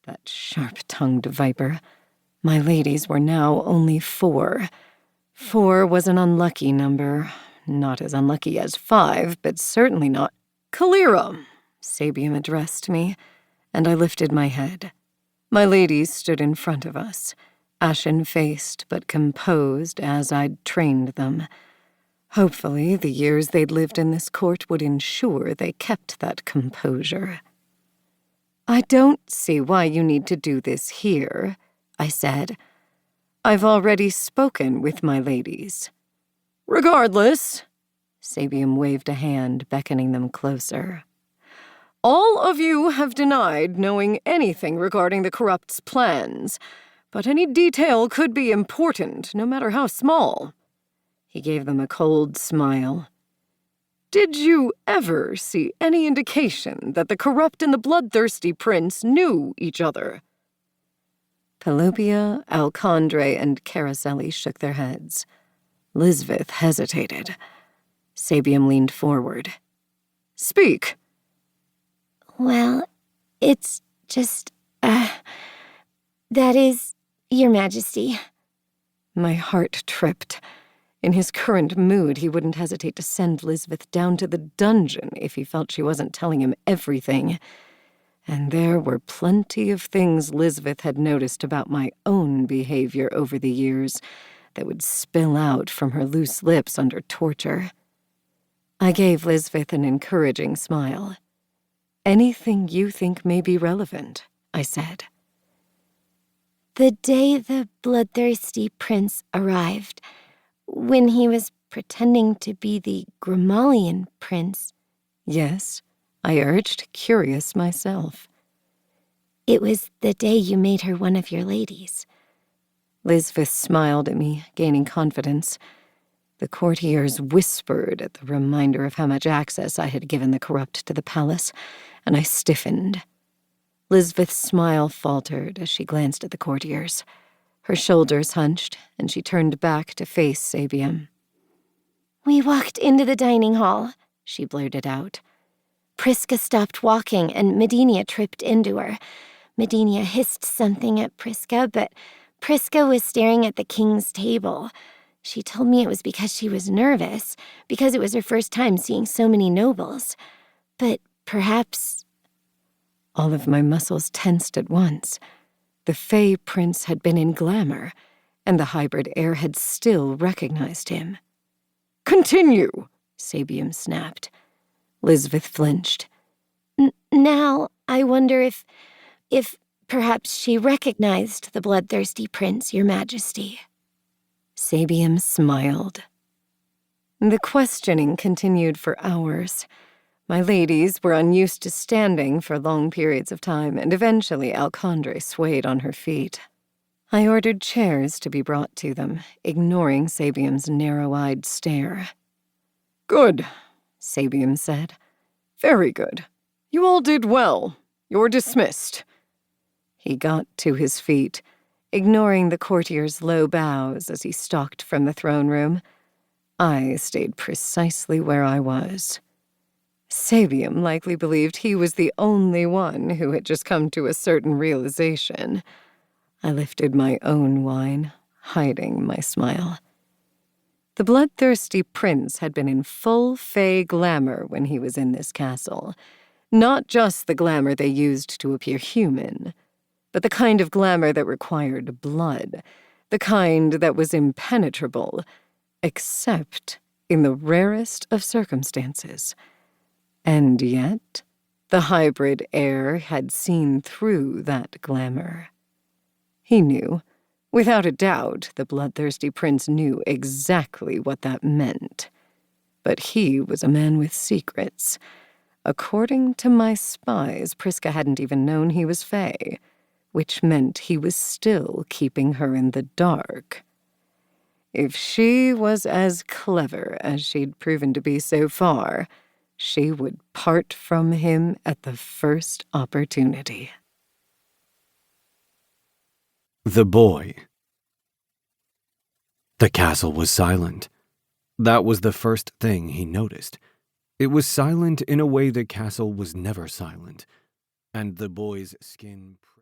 That sharp-tongued viper. My ladies were now only 4. 4 was an unlucky number. Not as unlucky as 5, but certainly not. "Carissa," Sabium addressed me, and I lifted my head. My ladies stood in front of us, ashen-faced but composed as I'd trained them. Hopefully, the years they'd lived in this court would ensure they kept that composure. "I don't see why you need to do this here," I said. "I've already spoken with my ladies." "Regardless," Sabium waved a hand, beckoning them closer. "All of you have denied knowing anything regarding the corrupt's plans, but any detail could be important, no matter how small." He gave them a cold smile. "Did you ever see any indication that the corrupt and the Bloodthirsty Prince knew each other?" Pelopia, Alcondre, and Carissa shook their heads. Lisbeth hesitated. Sabium leaned forward. "Speak." "Well, it's just, that is, Your Majesty." My heart tripped. In his current mood, he wouldn't hesitate to send Lisbeth down to the dungeon if he felt she wasn't telling him everything. And there were plenty of things Lisbeth had noticed about my own behavior over the years that would spill out from her loose lips under torture. I gave Lisbeth an encouraging smile. "Anything you think may be relevant," I said. "The day the Bloodthirsty Prince arrived, when he was pretending to be the Grimalian Prince." "Yes," I urged, curious myself. "It was the day you made her one of your ladies." Lisbeth smiled at me, gaining confidence. The courtiers whispered at the reminder of how much access I had given the corrupt to the palace, and I stiffened. Lisbeth's smile faltered as she glanced at the courtiers. Her shoulders hunched, and she turned back to face Sabium. "We walked into the dining hall," she blurted out. "Prisca stopped walking, and Medinia tripped into her. Medinia hissed something at Prisca, but Prisca was staring at the king's table. She told me it was because she was nervous, because it was her first time seeing so many nobles. But perhaps—" All of my muscles tensed at once. The Fey Prince had been in glamour, and the hybrid heir had still recognized him. "Continue," Sabium snapped. Lisbeth flinched. Now I wonder if perhaps she recognized the Bloodthirsty Prince, Your Majesty." Sabium smiled. The questioning continued for hours. My ladies were unused to standing for long periods of time, and eventually Alcondre swayed on her feet. I ordered chairs to be brought to them, ignoring Sabium's narrow-eyed stare. "Good," Sabium said. "Very good. You all did well. You're dismissed." He got to his feet, ignoring the courtiers' low bows as he stalked from the throne room. I stayed precisely where I was. Sabium likely believed he was the only one who had just come to a certain realization. I lifted my own wine, hiding my smile. The Bloodthirsty Prince had been in full Fey glamour when he was in this castle. Not just the glamour they used to appear human, but the kind of glamour that required blood, the kind that was impenetrable, except in the rarest of circumstances. And yet, the hybrid heir had seen through that glamour. He knew. Without a doubt, the Bloodthirsty Prince knew exactly what that meant. But he was a man with secrets. According to my spies, Prisca hadn't even known he was Fey, which meant he was still keeping her in the dark. If she was as clever as she'd proven to be so far, she would part from him at the first opportunity. The boy. The castle was silent. That was the first thing he noticed. It was silent in a way the castle was never silent, and the boy's skin